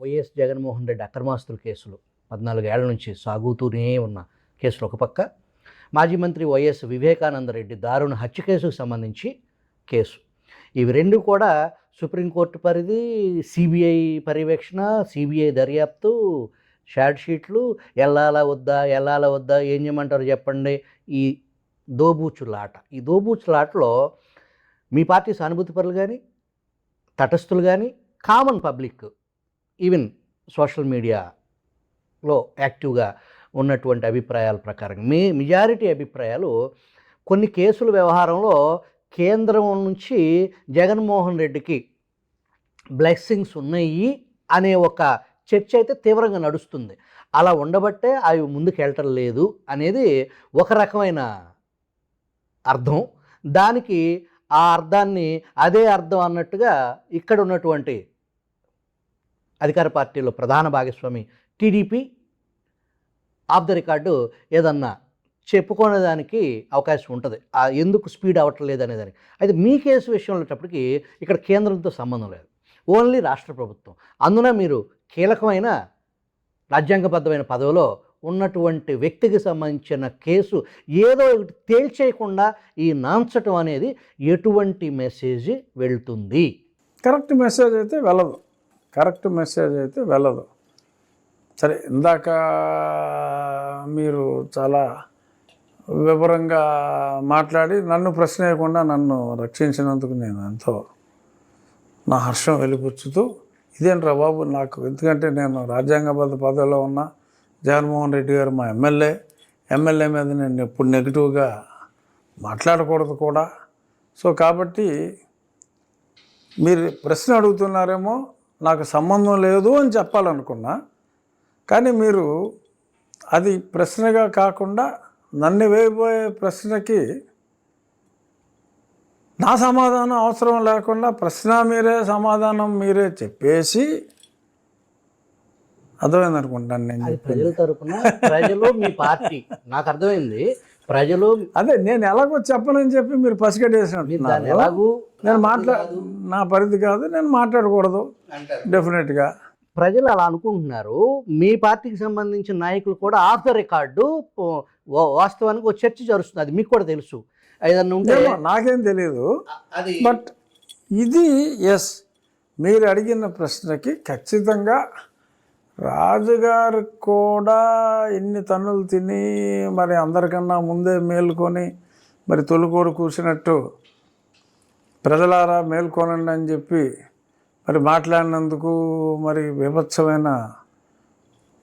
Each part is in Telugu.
వైఎస్ జగన్మోహన్ రెడ్డి అక్రమాస్తుల కేసులు 14 ఏళ్ల నుంచి సాగుతూనే ఉన్న కేసులు ఒక పక్క, మాజీ మంత్రి వైఎస్ వివేకానందరెడ్డి దారుణ హత్య కేసుకు సంబంధించి కేసు, ఇవి రెండు కూడా సుప్రీంకోర్టు పరిధి, సిబిఐ పర్యవేక్షణ, సిబిఐ దర్యాప్తు, షార్ట్ షీట్లు, వెళ్ళాలా వద్దా ఏం చేయమంటారు చెప్పండి. ఈ దోబూచులాటలో మీ పార్టీ సానుభూతి పరులు కానీ, తటస్థులు కానీ, కామన్ పబ్లిక్, ఈవెన్ సోషల్ మీడియాలో యాక్టివ్గా ఉన్నటువంటి అభిప్రాయాల ప్రకారం మెజారిటీ అభిప్రాయాలు కొన్ని కేసుల వ్యవహారంలో కేంద్రం నుంచి జగన్మోహన్ రెడ్డికి బ్లెస్సింగ్స్ ఉన్నాయి అనే ఒక చర్చ అయితే తీవ్రంగా నడుస్తుంది. అలా ఉండబట్టే అవి ముందుకెళ్ళటం లేదు అనేది ఒక రకమైన అర్థం. దానికి ఆ అర్థాన్ని అదే అర్థం అన్నట్టుగా ఇక్కడ ఉన్నటువంటి అధికార పార్టీలో ప్రధాన భాగస్వామి టీడీపీ ఆఫ్ ద రికార్డు ఏదన్నా చెప్పుకునేదానికి అవకాశం ఉంటుంది, ఎందుకు స్పీడ్ అవ్వట్లేదు అనేదానికి. అయితే మీ కేసు విషయంలో వచ్చేటప్పటికి ఇక్కడ కేంద్రంతో సంబంధం లేదు, ఓన్లీ రాష్ట్ర ప్రభుత్వం. అందున మీరు కీలకమైన రాజ్యాంగబద్ధమైన పదవిలో ఉన్నటువంటి వ్యక్తికి సంబంధించిన కేసు ఏదో ఒకటి తేల్చేయకుండా ఈ నాంచటం అనేది ఎటువంటి మెసేజ్ వెళ్తుంది? కరెక్ట్ మెసేజ్ అయితే వెళ్ళదు. సరే, ఇందాక మీరు చాలా వివరంగా మాట్లాడి నన్ను ప్రశ్న వేయకుండా నన్ను రక్షించినందుకు నేను ఎంతో నా హర్షం వెలిపుచ్చుతూ, ఇదేంట్రా బాబు నాకు, ఎందుకంటే నేను రాజ్యాంగబద్ధ పదవిలో ఉన్న జగన్మోహన్ రెడ్డి గారు మా ఎమ్మెల్యే మీద నేను ఎప్పుడు నెగిటివ్గా మాట్లాడకూడదు కూడా. సో కాబట్టి మీరు ప్రశ్న అడుగుతున్నారేమో, నాకు సంబంధం లేదు అని చెప్పాలనుకున్నా, కానీ మీరు అది ప్రశ్నగా కాకుండా నన్ను వేయబోయే ప్రశ్నకి నా సమాధానం అవసరం లేకుండా ప్రశ్న మీరే సమాధానం మీరే చెప్పేసి, అర్థమైంది అనుకుంటాను నేను. ప్రజల తరపున ప్రజలు మీ పార్టీ నాకు అర్థమైంది. ప్రజలు అదే నేను ఎలాగో చెప్పనని చెప్పి మీరు పసిగట్టేసినట్టు. నేను నా పరిధి కాదు, నేను మాట్లాడకూడదు డెఫినెట్గా. ప్రజలు అలా అనుకుంటున్నారు. మీ పార్టీకి సంబంధించిన నాయకులు కూడా ఆఫ్ ద రికార్డు వాస్తవానికి ఒక చర్చ జరుగుతుంది, అది మీకు కూడా తెలుసు. ఏదన్నా ఉంటే నాకేం తెలియదు, బట్ ఇది ఎస్ మీరు అడిగిన ప్రశ్నకి ఖచ్చితంగా రాజుగారు కూడా ఇన్ని తన్నులు తిని మరి అందరికన్నా ముందే మేల్కొని మరి తొలికోడు కూర్చున్నట్టు ప్రజలారా మేల్కొనండి అని చెప్పి మరి మాట్లాడినందుకు మరి విభత్సమైన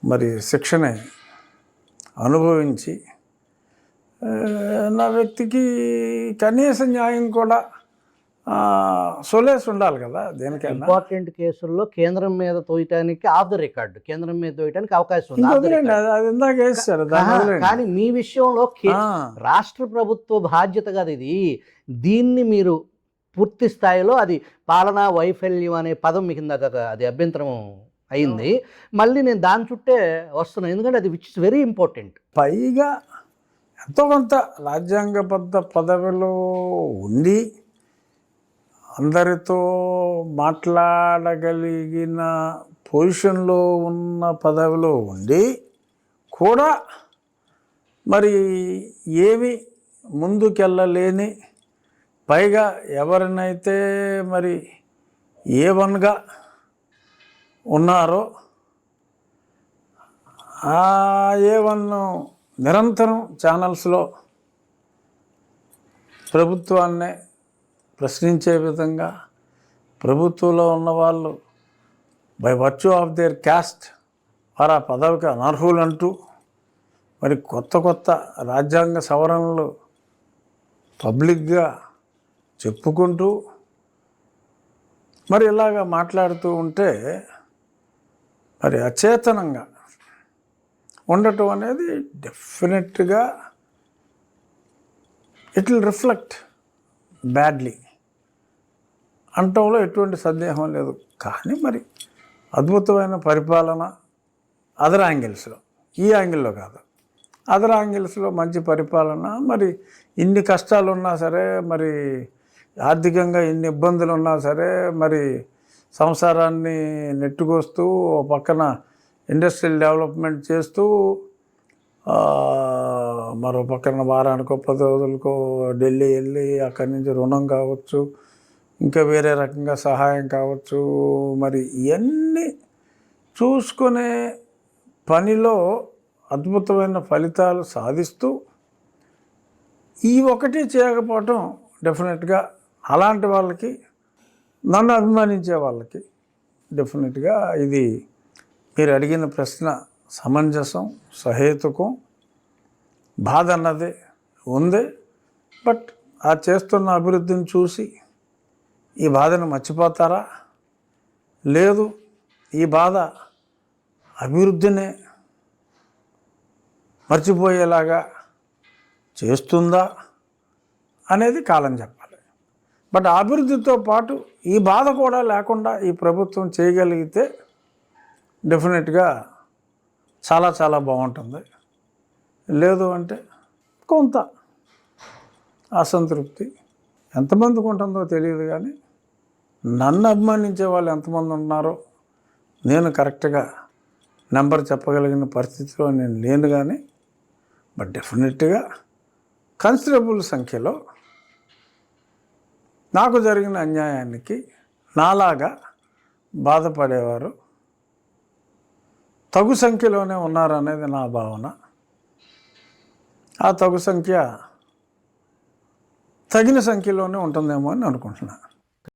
మరి శిక్షని అనుభవించి నా వ్యక్తికి కనీస న్యాయం కూడా సొలేస్ ఉండాలి కదా. దేనికైనా ఇంపార్టెంట్ కేసుల్లో కేంద్రం మీద తోయటానికి ఆఫ్ ద రికార్డు, కేంద్రం మీద తోయటానికి అవకాశం ఉంది. అది ఇందాక వేస్తారు. కానీ మీ విషయంలో రాష్ట్ర ప్రభుత్వ బాధ్యత కదా ఇది. దీన్ని మీరు పూర్తి స్థాయిలో అది పాలనా వైఫల్యం అనే పదం మీకు ఇందాక అది అభ్యంతరం అయింది. మళ్ళీ నేను దాని చుట్టే వస్తున్నాను, ఎందుకంటే అది విచ్ ఇస్ వెరీ ఇంపార్టెంట్. పైగా ఎంతో కొంత రాజ్యాంగబద్ధ పదవిలో ఉండి అందరితో మాట్లాడగలిగిన పొజిషన్లో ఉన్న పదవిలో ఉండి కూడా మరి ఏమి ముందుకెళ్ళలేని, పైగా ఎవరినైతే మరి A1గా ఉన్నారో ఆ A1 నిరంతరం ఛానల్స్లో ప్రభుత్వాన్నే ప్రశ్నించే విధంగా, ప్రభుత్వంలో ఉన్నవాళ్ళు by virtue of their caste వారు ఆ పదవికి అనర్హులు అంటూ మరి కొత్త రాజ్యాంగ సవరణలు పబ్లిక్గా చెప్పుకుంటూ మరి ఇలాగా మాట్లాడుతూ ఉంటే మరి అచేతనంగా ఉండటం అనేది డెఫినెట్గా ఇట్ విల్ రిఫ్లెక్ట్ బ్యాడ్లీ అంటంలో ఎటువంటి సందేహం లేదు. కానీ మరి అద్భుతమైన పరిపాలన అదర్ యాంగిల్స్లో, ఈ యాంగిల్లో కాదు, అదర్ యాంగిల్స్లో మంచి పరిపాలన, మరి ఇన్ని కష్టాలు ఉన్నా సరే, మరి ఆర్థికంగా ఇన్ని ఇబ్బందులు ఉన్నా సరే, మరి సంసారాన్ని నెట్టుకొస్తూ ఓ పక్కన ఇండస్ట్రియల్ డెవలప్మెంట్ చేస్తూ మరో పక్కన వారానికో 10 రోజులకో ఢిల్లీ వెళ్ళి అక్కడి నుంచి రుణం కావచ్చు, ఇంకా వేరే రకంగా సహాయం కావచ్చు, మరి ఇవన్నీ చూసుకునే పనిలో అద్భుతమైన ఫలితాలు సాధిస్తూ ఈ ఒకటి చేయకపోవటం డెఫినెట్గా అలాంటి వాళ్ళకి, నన్ను అభిమానించే వాళ్ళకి డెఫినెట్గా ఇది మీరు అడిగిన ప్రశ్న సమంజసం, సహేతుకం. బాధ అన్నది ఉంది. బట్ ఆ చేస్తున్న అభివృద్ధిని చూసి ఈ బాధను మర్చిపోతారా? లేదు, ఈ బాధ అభివృద్ధినే మర్చిపోయేలాగా చేస్తుందా అనేది కాలం చెప్పాలి. బట్ అభివృద్ధితో పాటు ఈ బాధ కూడా లేకుండా ఈ ప్రభుత్వం చేయగలిగితే డెఫినెట్గా చాలా చాలా బాగుంటుంది. లేదు అంటే కొంత అసంతృప్తి ఎంతమందికి ఉంటుందో తెలియదు, కానీ నన్ను అభిమానించే వాళ్ళు ఎంతమంది ఉన్నారో నేను కరెక్ట్గా నెంబర్ చెప్పగలిగిన పరిస్థితిలో నేను లేను. కానీ బట్ డెఫినెట్గా కన్సిడరబుల్ సంఖ్యలో నాకు జరిగిన అన్యాయానికి నాలాగా బాధపడేవారు తగు సంఖ్యలోనే ఉన్నారనేది నా భావన. ఆ తగు సంఖ్య తగిన సంఖ్యలోనే ఉంటుందేమో అని అనుకుంటున్నాను.